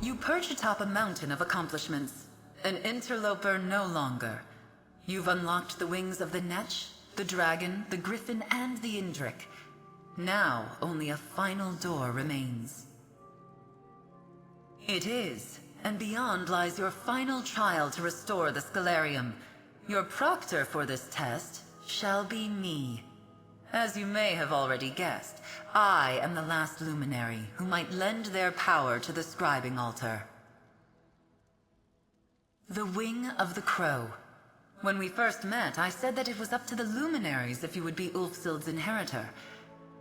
You perch atop a mountain of accomplishments. An interloper no longer. You've unlocked the wings of the Netch, the Dragon, the Griffin, and the Indrik. Now, only a final door remains. It is, and beyond lies your final trial to restore the scarium. Your proctor for this test shall be me. As you may have already guessed, I am the last luminary who might lend their power to the scribing altar. The Wing of the Crow. When we first met, I said that it was up to the luminaries if you would be Ulfsild's inheritor.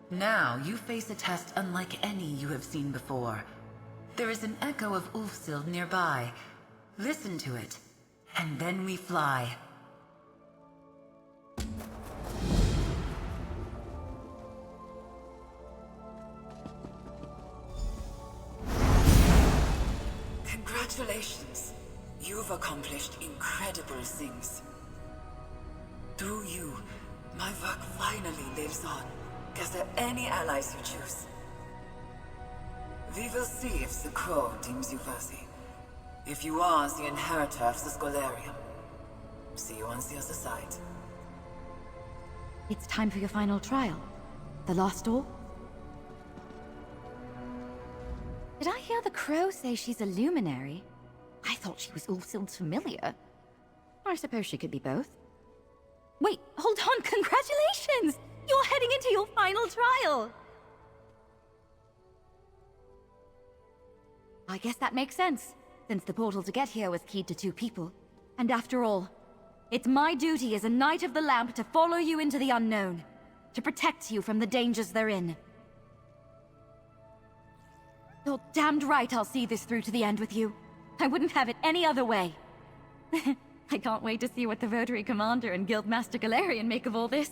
Now, you face a test unlike any you have seen before. There is an echo of Ulfsild nearby. Listen to it, and then we fly. Congratulations. You've accomplished incredible things. Through you, my work finally lives on. Gather any allies you choose. We will see if the Crow deems you worthy. If you are the inheritor of the scarium. See you on the other side. It's time for your final trial. The last door? Did I hear the Crow say she's a luminary? I thought she was Ulfsild's familiar. I suppose she could be both. Wait, hold on, congratulations! You're heading into your final trial! I guess that makes sense, since the portal to get here was keyed to 2 people. And after all, it's my duty as a Knight of the Lamp to follow you into the unknown, to protect you from the dangers therein. You're damned right I'll see this through to the end with you. I wouldn't have it any other way. I can't wait to see what the Votary Commander and Guildmaster Galarian make of all this.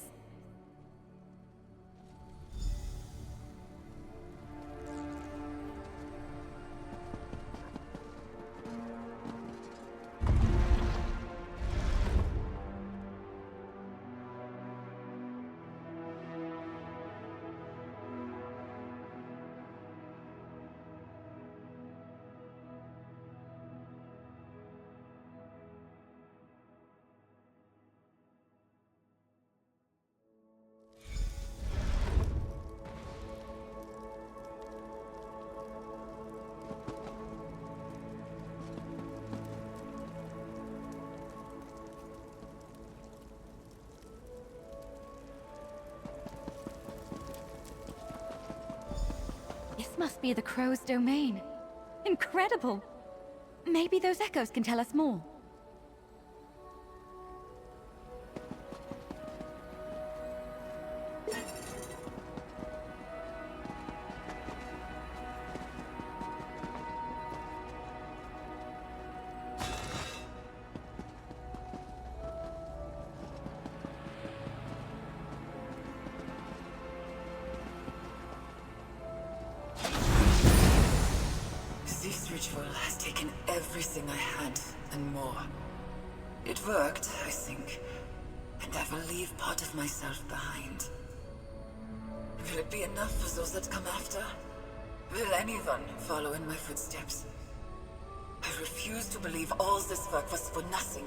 Must be the Crow's domain. Incredible! Maybe those echoes can tell us more. This ritual has taken everything I had, and more. It worked, I think, and I will leave part of myself behind. Will it be enough for those that come after? Will anyone follow in my footsteps? I refuse to believe all this work was for nothing.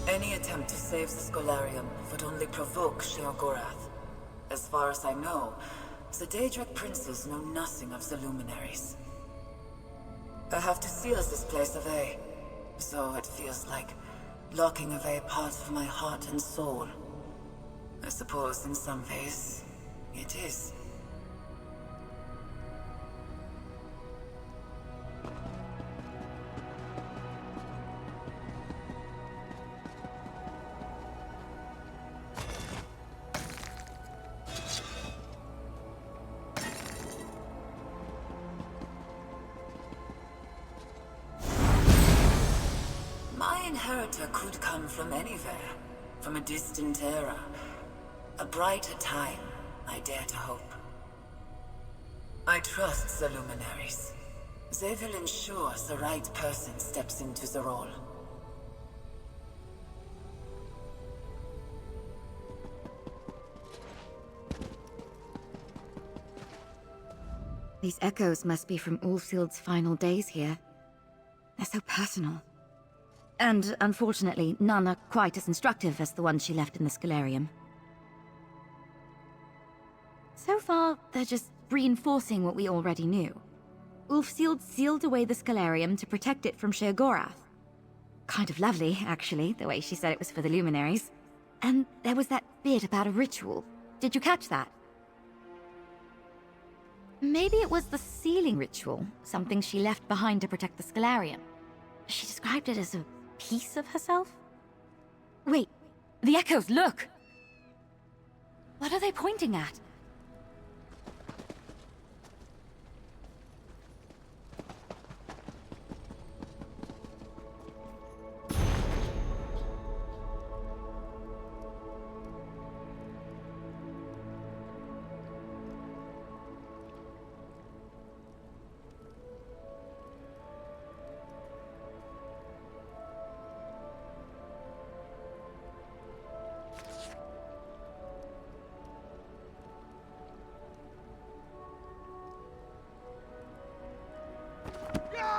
Any attempt to save the scarium would only provoke Sheogorath. As far as I know, the Daedric princes know nothing of the luminaries. I have to seal this place away, so it feels like locking away parts of my heart and soul. I suppose in some ways, it is. My inheritor could come from anywhere, from a distant era. A brighter time, I dare to hope. I trust the luminaries. They will ensure the right person steps into the role. These echoes must be from Ulfsild's final days here. They're so personal. And, unfortunately, none are quite as instructive as the ones she left in the scarium. So far, they're just reinforcing what we already knew. Ulfsild sealed away the scarium to protect it from Sheogorath. Kind of lovely, actually, the way she said it was for the luminaries. And there was that bit about a ritual. Did you catch that? Maybe it was the sealing ritual, something she left behind to protect the scarium. She described it as a piece of herself? Wait, the echoes, look! What are they pointing at?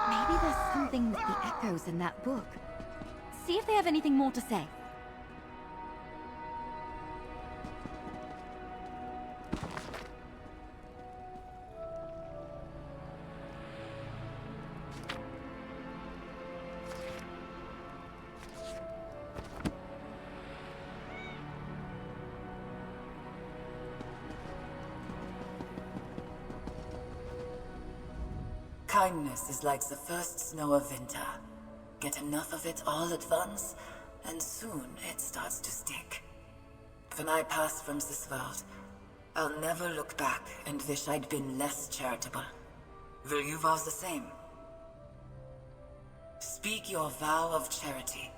Maybe there's something with the echoes in that book. See if they have anything more to say. Kindness is like the first snow of winter. Get enough of it all at once, and soon it starts to stick. When I pass from this world, I'll never look back and wish I'd been less charitable. Will you vow the same? Speak your vow of charity.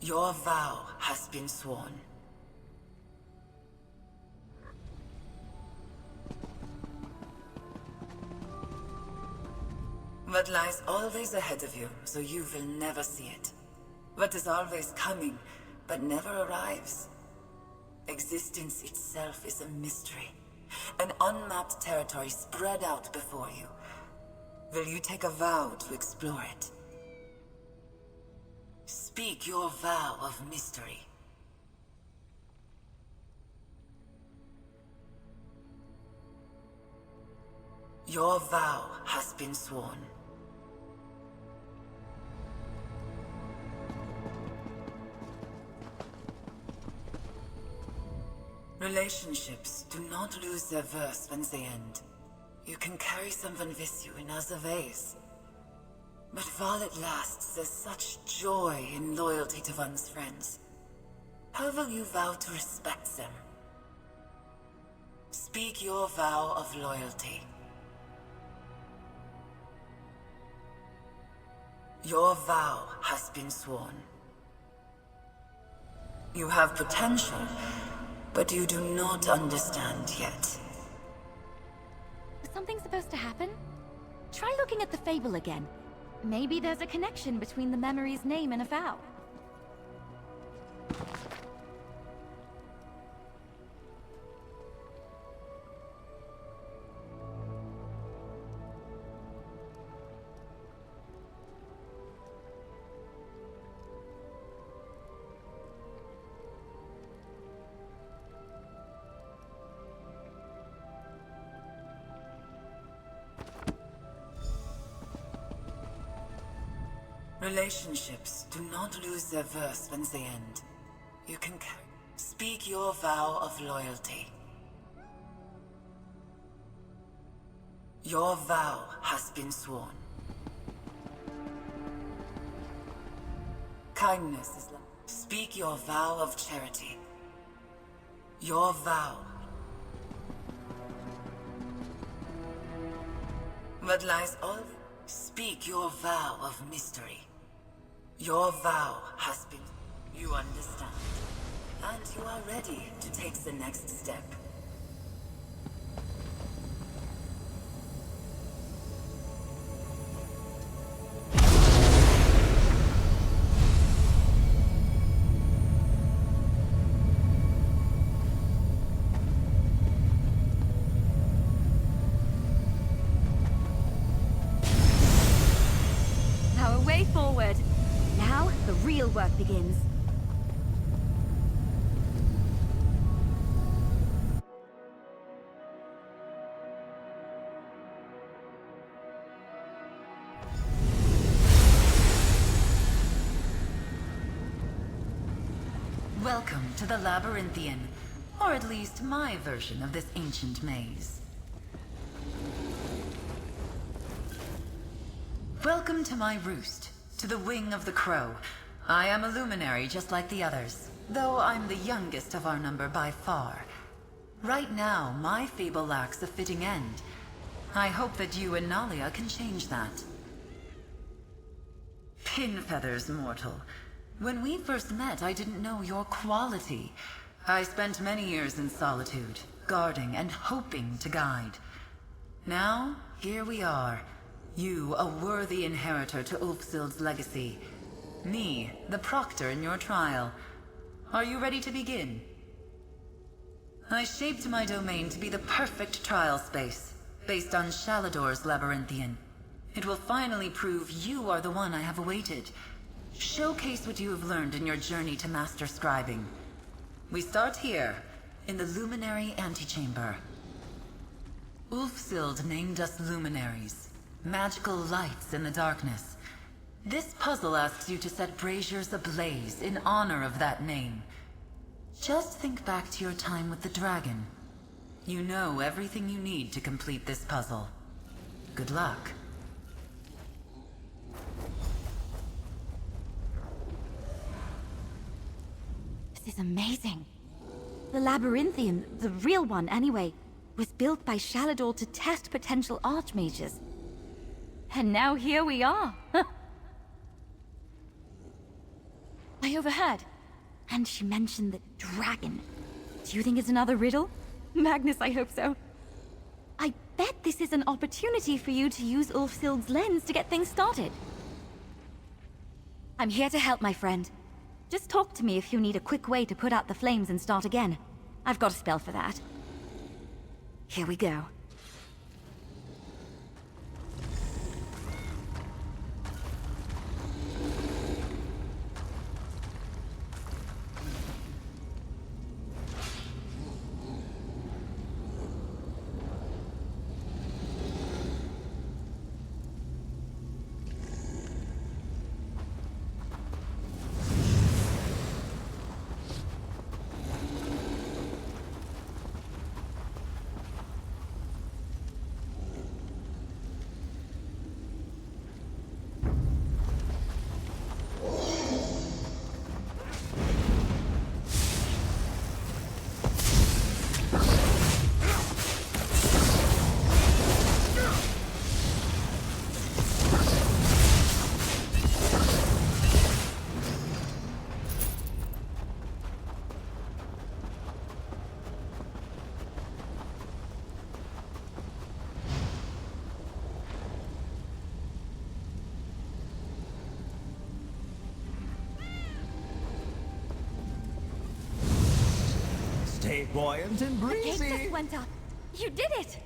Your vow has been sworn. What lies always ahead of you, so you will never see it. What is always coming, but never arrives. Existence itself is a mystery. An unmapped territory spread out before you. Will you take a vow to explore it? Speak your vow of mystery. Your vow has been sworn. Relationships do not lose their worth when they end. You can carry someone with you in other ways. But while it lasts, there's such joy in loyalty to one's friends. How will you vow to respect them? Speak your vow of loyalty. Your vow has been sworn. You have potential, but you do not understand yet. Was something supposed to happen? Try looking at the fable again. Maybe there's a connection between the memory's name and a vow. Relationships do not lose their verse when they end. You can speak your vow of loyalty. Your vow has been sworn. Kindness is like... Speak your vow of charity. Your vow. What lies all... Speak your vow of mystery. Your vow has been... You understand. And you are ready to take the next step. Our way forward. Now, the real work begins. Welcome to the Labyrinthian, or at least my version of this ancient maze. Welcome to my roost, to the wing of the crow. I am a luminary just like the others, though I'm the youngest of our number by far. Right now, my fable lacks a fitting end. I hope that you and Nalia can change that. Pin feathers, mortal. When we first met, I didn't know your quality. I spent many years in solitude, guarding and hoping to guide. Now, here we are. You, a worthy inheritor to Ulfsild's legacy. Me, the proctor in your trial. Are you ready to begin? I shaped my domain to be the perfect trial space, based on Shalador's Labyrinthian. It will finally prove you are the one I have awaited. Showcase what you have learned in your journey to master scribing. We start here, in the luminary antechamber. Ulfsild named us luminaries, magical lights in the darkness. This puzzle asks you to set braziers ablaze in honor of that name. Just think back to your time with the dragon. You know everything you need to complete this puzzle. Good luck. This is amazing. The Labyrinthian, the real one anyway, was built by Shalador to test potential archmages. And now here we are. I overheard. And she mentioned the dragon. Do you think it's another riddle? Magnus, I hope so. I bet this is an opportunity for you to use Ulfsild's lens to get things started. I'm here to help, my friend. Just talk to me if you need a quick way to put out the flames and start again. I've got a spell for that. Here we go. Stay buoyant and The breezy. gate just went up. You did it!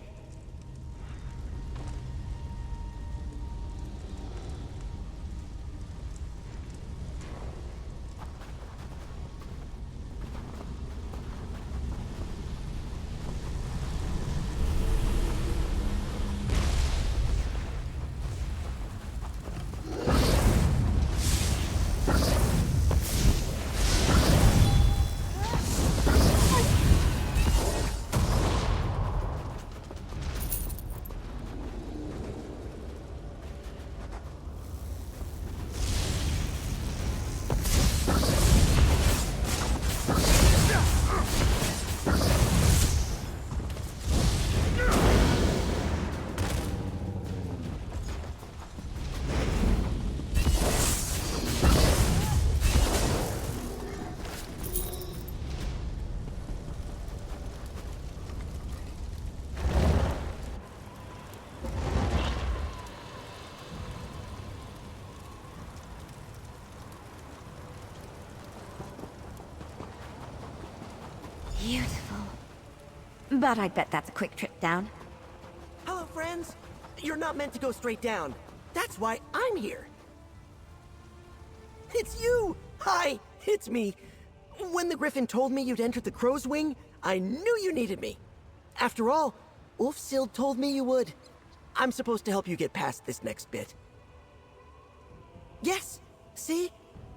beautiful. But I'd bet that's a quick trip down. Hello, friends. You're not meant to go straight down. That's why I'm here. It's you! Hi, it's me. When the Griffin told me you'd entered the Crow's Wing, I knew you needed me. After all, Ulfsild told me you would. I'm supposed to help you get past this next bit. Yes, see?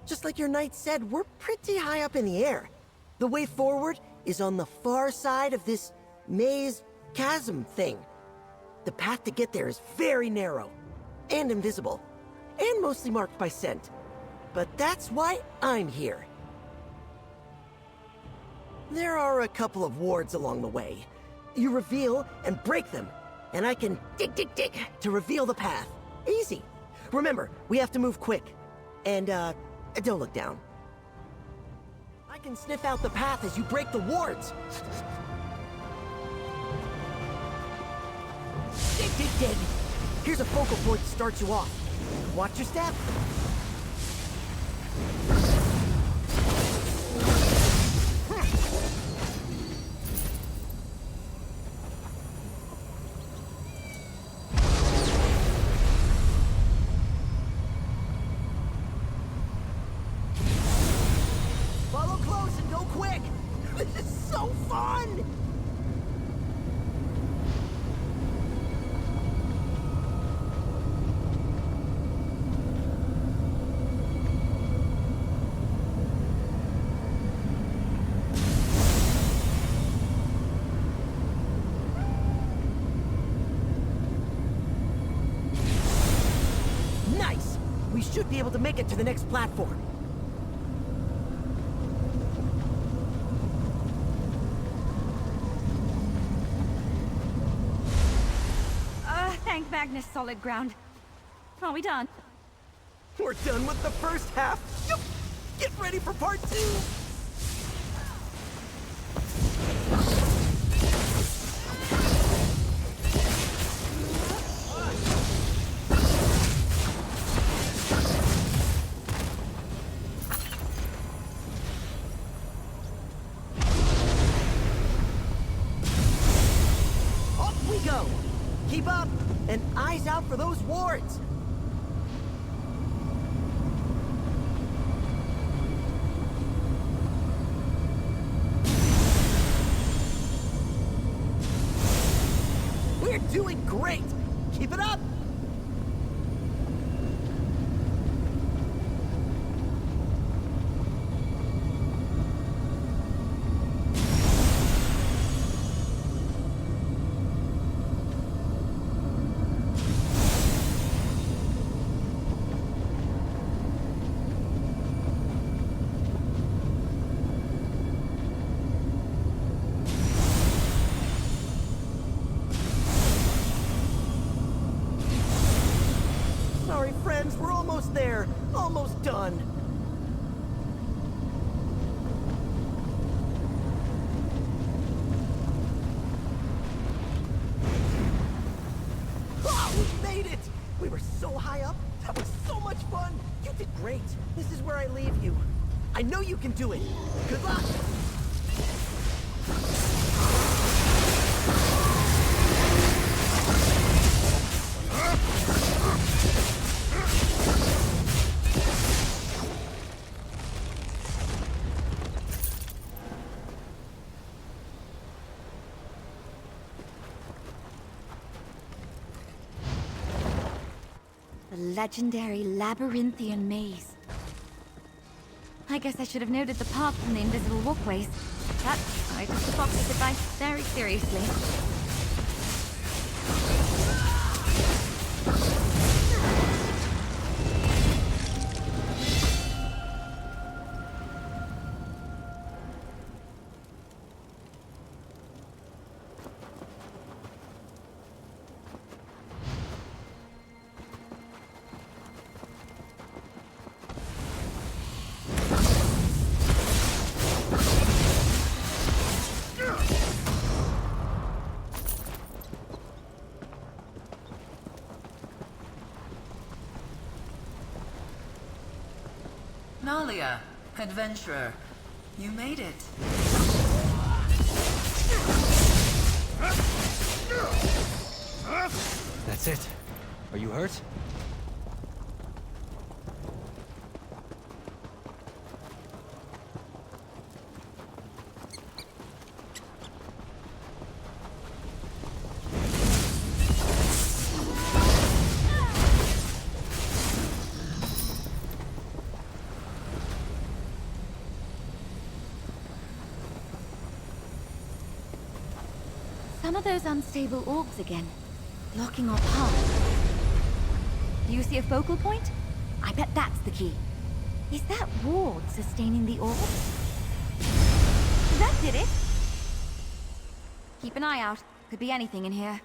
Just like your knight said, we're pretty high up in the air. The way forward is on the far side of this maze chasm thing. The path to get there is very narrow, and invisible, and mostly marked by scent. But that's why I'm here. There are a couple of wards along the way. You reveal and break them, and I can dig to reveal the path. Easy. Remember, we have to move quick. And, don't look down. I can sniff out the path as you break the wards. Dig. Here's a focal point to start you off. Watch your step. Follow close and go quick. This is so fun! Nice! We should be able to make it to the next platform. Thank Magnus, solid ground. Are we done? We're done with the first half. Yup. Get ready for part 2. Off we go. Keep up, and eyes out for those wards. We're doing great. Keep it up. Sorry, friends, we're almost there. Almost done. Oh, we made it! We were so high up. That was so much fun. You did great. This is where I leave you. I know you can do it. Good luck. The legendary labyrinthian maze. I guess I should have noted the path from the invisible walkways. But I took the fox's advice very seriously. Nalia, adventurer, you made it. That's it. Are you hurt? Some of those unstable orbs again, blocking our path. Do you see a focal point? I bet that's the key. Is that ward sustaining the orb? That did it! Keep an eye out. Could be anything in here.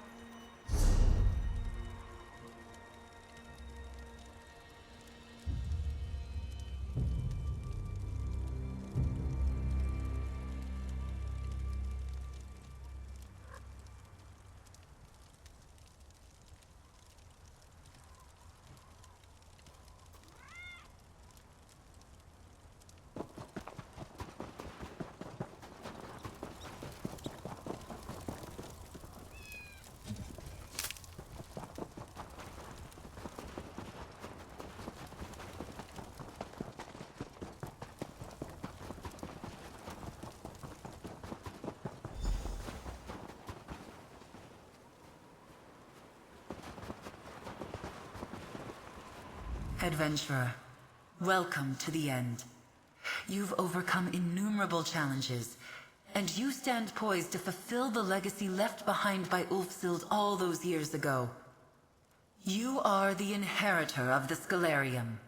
Adventurer, welcome to the end. You've overcome innumerable challenges, and you stand poised to fulfill the legacy left behind by Ulfsild all those years ago. You are the inheritor of the Scarium.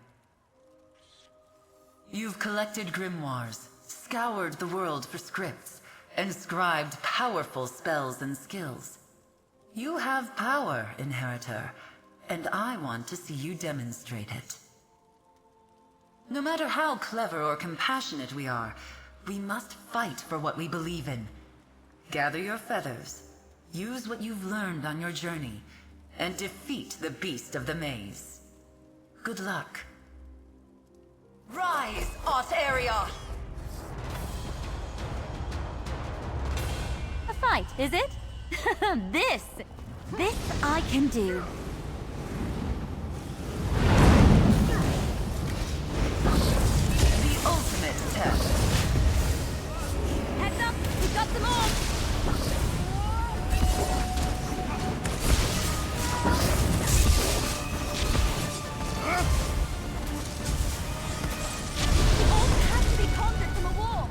You've collected grimoires, scoured the world for scripts, and scribed powerful spells and skills. You have power, Inheritor, and I want to see you demonstrate it. No matter how clever or compassionate we are, we must fight for what we believe in. Gather your feathers, use what you've learned on your journey, and defeat the beast of the maze. Good luck. Rise, Art-Area! A fight, is it? This I can do. The ultimate test. Heads up, we've got them all! The orb has to be conjured from a wall!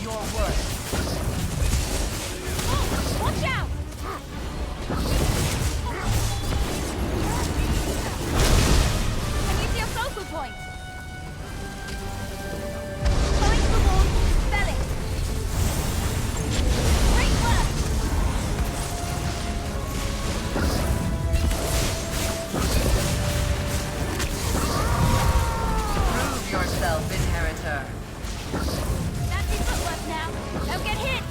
Your work. Oh, watch out! Can you see a focal point? Find the wall, spell it! Great work! Prove yourself, Inheritor. That's his footwork now. Don't get hit!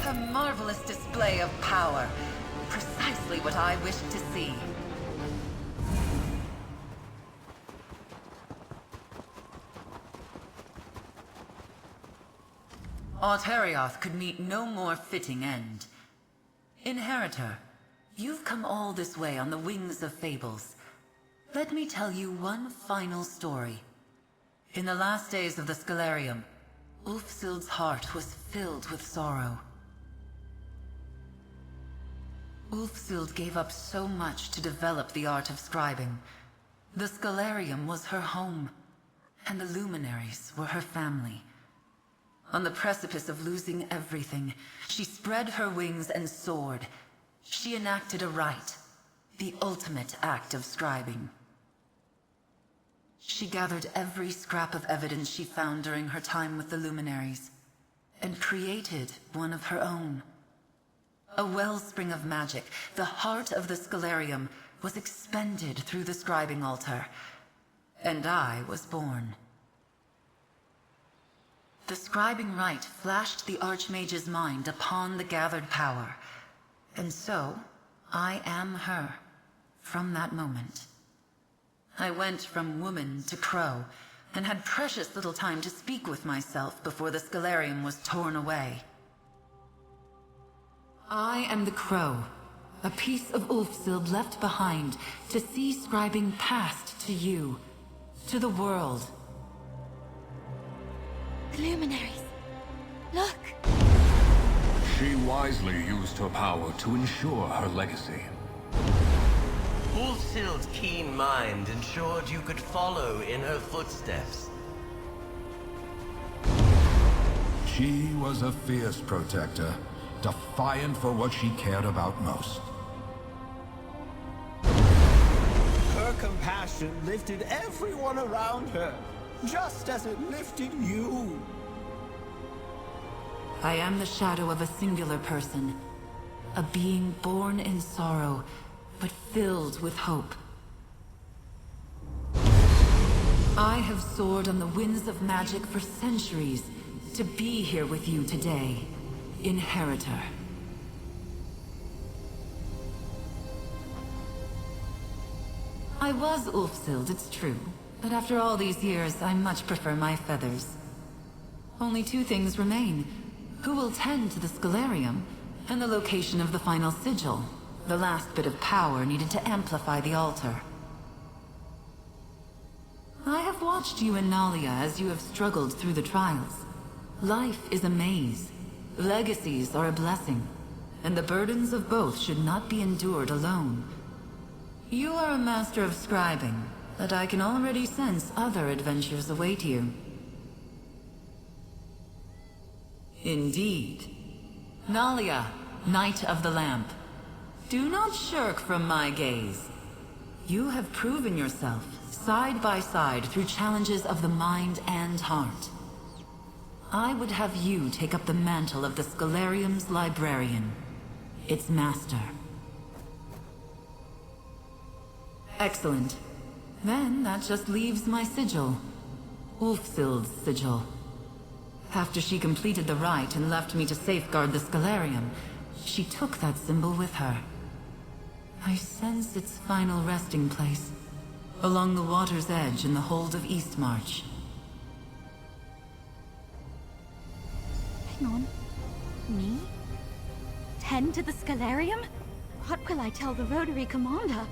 A marvelous display of power. Precisely what I wished to see. Art-Harioth could meet no more fitting end. Inheritor, you've come all this way on the wings of fables. Let me tell you one final story. In the last days of the Scarium, Ulfsild's heart was filled with sorrow. Ulfsild gave up so much to develop the art of scribing. The Scarium was her home, and the luminaries were her family. On the precipice of losing everything, she spread her wings and soared. She enacted a rite, the ultimate act of scribing. She gathered every scrap of evidence she found during her time with the luminaries, and created one of her own. A wellspring of magic, the heart of the Scarium, was expended through the scribing altar, And I was born. The scribing rite flashed the Archmage's mind upon the gathered power. And so, I am her, from that moment. I went from woman to crow, and had precious little time to speak with myself before the scarium was torn away. I am the crow, a piece of Ulfsild left behind to see scribing passed to you, to the world. The luminaries. Look! She wisely used her power to ensure her legacy. Ulfsild's keen mind ensured you could follow in her footsteps. She was a fierce protector, defiant for what she cared about most. Her compassion lifted everyone around her, just as it lifted you. I am the shadow of a singular person, a being born in sorrow, but filled with hope. I have soared on the winds of magic for centuries to be here with you today, Inheritor. I was Ulfsild, it's true, but after all these years, I much prefer my feathers. Only two things remain. Who will tend to the scarium, and the location of the final sigil, the last bit of power needed to amplify the altar. I have watched you and Nalia as you have struggled through the trials. Life is a maze. Legacies are a blessing, and the burdens of both should not be endured alone. You are a master of scribing, but I can already sense other adventures await you. Indeed. Nalia, Knight of the Lamp. Do not shirk from my gaze. You have proven yourself, side by side, through challenges of the mind and heart. I would have you take up the mantle of the Scalarium's librarian, its master. Excellent. Then that just leaves my sigil. Ulfsild's sigil. After she completed the rite and left me to safeguard the scarium, she took that symbol with her. I sense its final resting place, along the water's edge in the hold of Eastmarch. Hang on. Me? Tend to the scalarium? What will I tell the Rotary Commander?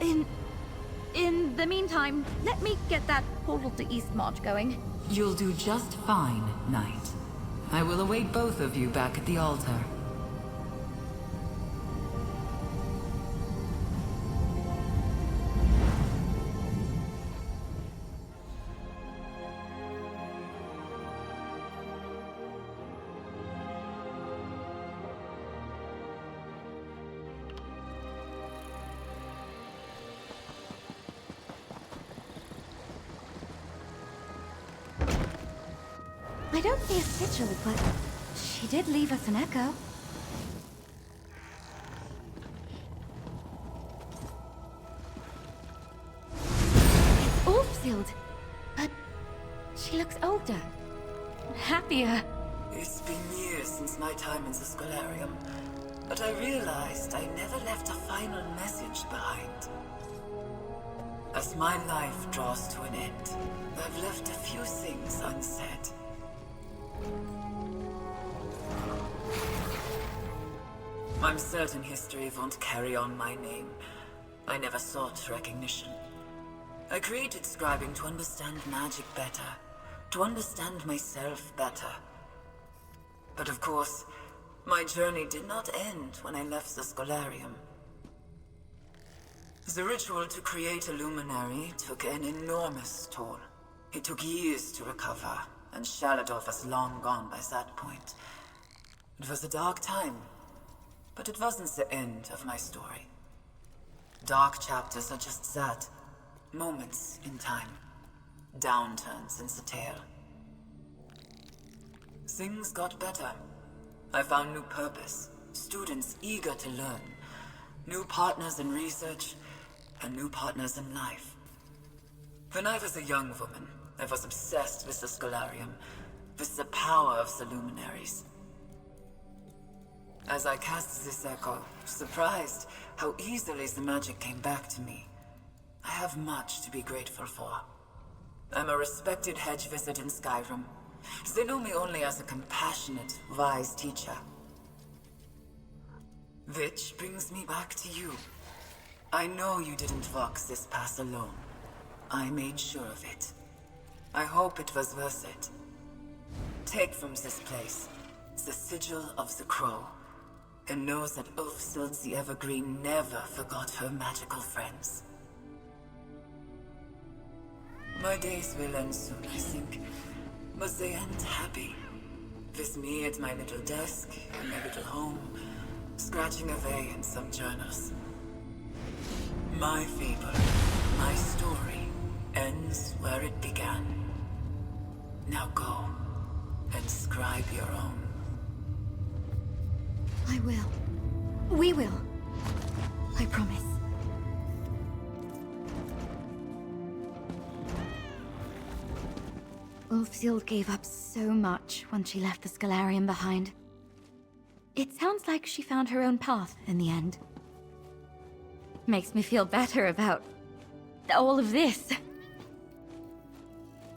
In the meantime, let me get that portal to Eastmarch going. You'll do just fine, Knight. I will await both of you back at the altar. I don't see a sigil, but she did leave us an echo. It's Ulfsild, but she looks older, happier. It's been years since my time in the Scalarium, but I realized I never left a final message behind. As my life draws to an end, I've left a few things unsaid. I'm certain history won't carry on my name. I never sought recognition. I created scribing to understand magic better, to understand myself better. But of course, my journey did not end when I left the Scalarium. The ritual to create a luminary took an enormous toll. It took years to recover, and Shaladov was long gone by that point. It was a dark time, but it wasn't the end of my story. Dark chapters are just that, moments in time, downturns in the tale. Things got better. I found new purpose, students eager to learn, new partners in research, and new partners in life. When I was a young woman, I was obsessed with the scarium, with the power of the luminaries. As I cast this echo, surprised how easily the magic came back to me. I have much to be grateful for. I'm a respected hedge wizard in Skyrim. They know me only as a compassionate, wise teacher. Which brings me back to you. I know you didn't walk this path alone. I made sure of it. I hope it was worth it. Take from this place the sigil of the crow, and know that Ulfsild the Evergreen never forgot her magical friends. My days will end soon, I think, but they end happy. With me at my little desk, in my little home, scratching away in some journals. My fable, my story, ends where it began. Now go, and scribe your own. I will. We will. I promise. Ulfsild gave up so much when she left the scarium behind. It sounds like she found her own path in the end. Makes me feel better about all of this.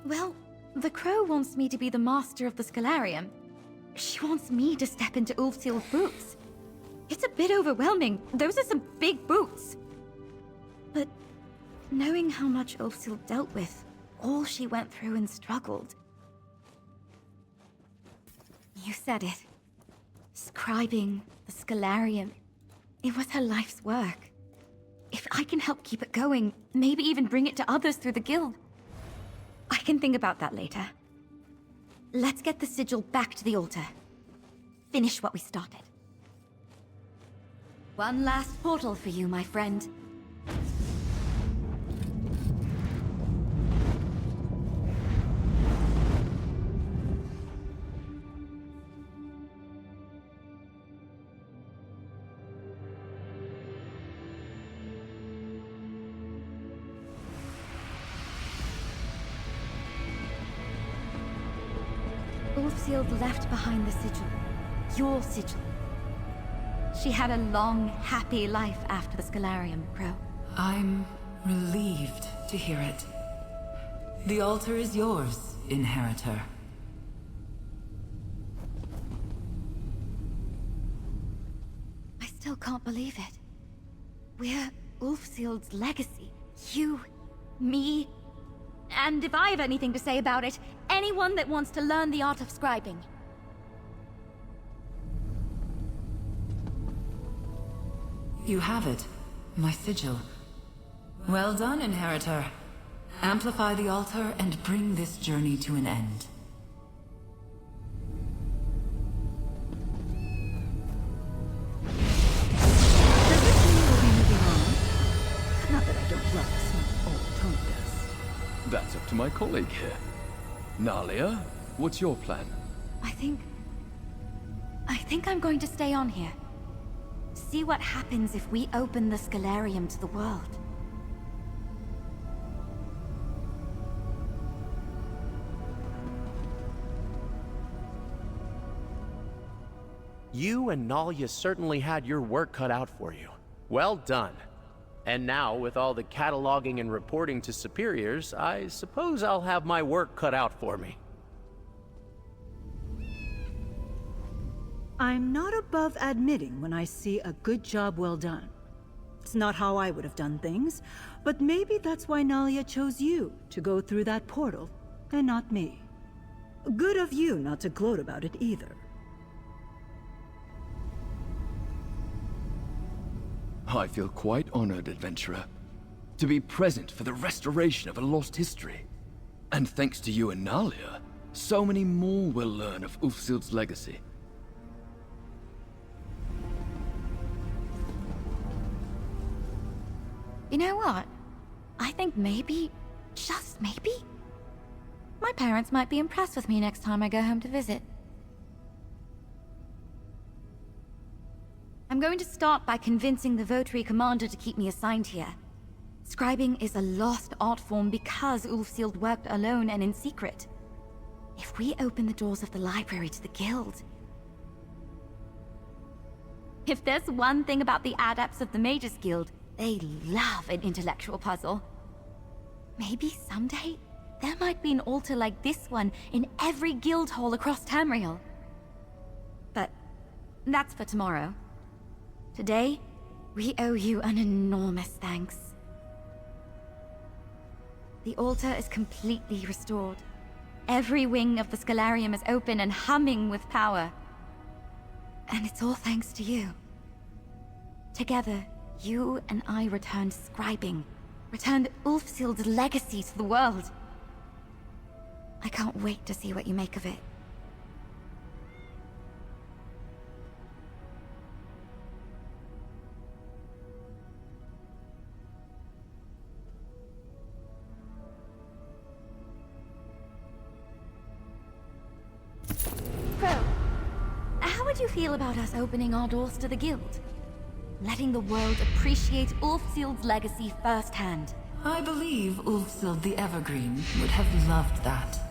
Well, the crow wants me to be the master of the scarium. She wants me to step into Ulfsild's boots. It's a bit overwhelming. Those are some big boots. But knowing how much Ulfsild dealt with, all she went through and struggled. You said it. Scribing the scarium. It was her life's work. If I can help keep it going, maybe even bring it to others through the guild. I can think about that later. Let's get the sigil back to the altar. Finish what we started. One last portal for you, my friend. Ulfsild left behind the sigil. Your sigil. She had a long, happy life after the scarium, Crow. I'm relieved to hear it. The altar is yours, inheritor. I still can't believe it. We're Ulfsild's legacy. You, me, and if I have anything to say about it, anyone that wants to learn the art of scribing. You have it. My sigil. Well done, inheritor. Amplify the altar and bring this journey to an end. Does this mean we'll be moving on? Not that I don't love some old tone dust. That's up to my colleague here. Nalia, what's your plan? I think I'm going to stay on here. See what happens if we open the scarium to the world. You and Nalia certainly had your work cut out for you. Well done. And now, with all the cataloging and reporting to superiors, I suppose I'll have my work cut out for me. I'm not above admitting when I see a good job well done. It's not how I would have done things, but maybe that's why Nalia chose you to go through that portal, and not me. Good of you not to gloat about it either. I feel quite honored, adventurer, to be present for the restoration of a lost history. And thanks to you and Nalia, so many more will learn of Ulfsild's legacy. You know what? I think maybe, just maybe, my parents might be impressed with me next time I go home to visit. I'm going to start by convincing the Votary Commander to keep me assigned here. Scribing is a lost art form because Ulfsild worked alone and in secret. If we open the doors of the library to the guild... If there's one thing about the adepts of the Mages Guild, they love an intellectual puzzle. Maybe someday, there might be an altar like this one in every guild hall across Tamriel. But that's for tomorrow. Today, we owe you an enormous thanks. The altar is completely restored. Every wing of the scarium is open and humming with power. And it's all thanks to you. Together, you and I returned scribing, returned Ulfsild's legacy to the world. I can't wait to see what you make of it. Pro, how would you feel about us opening our doors to the guild? Letting the world appreciate Ulfsild's legacy firsthand. I believe Ulfsild the Evergreen would have loved that.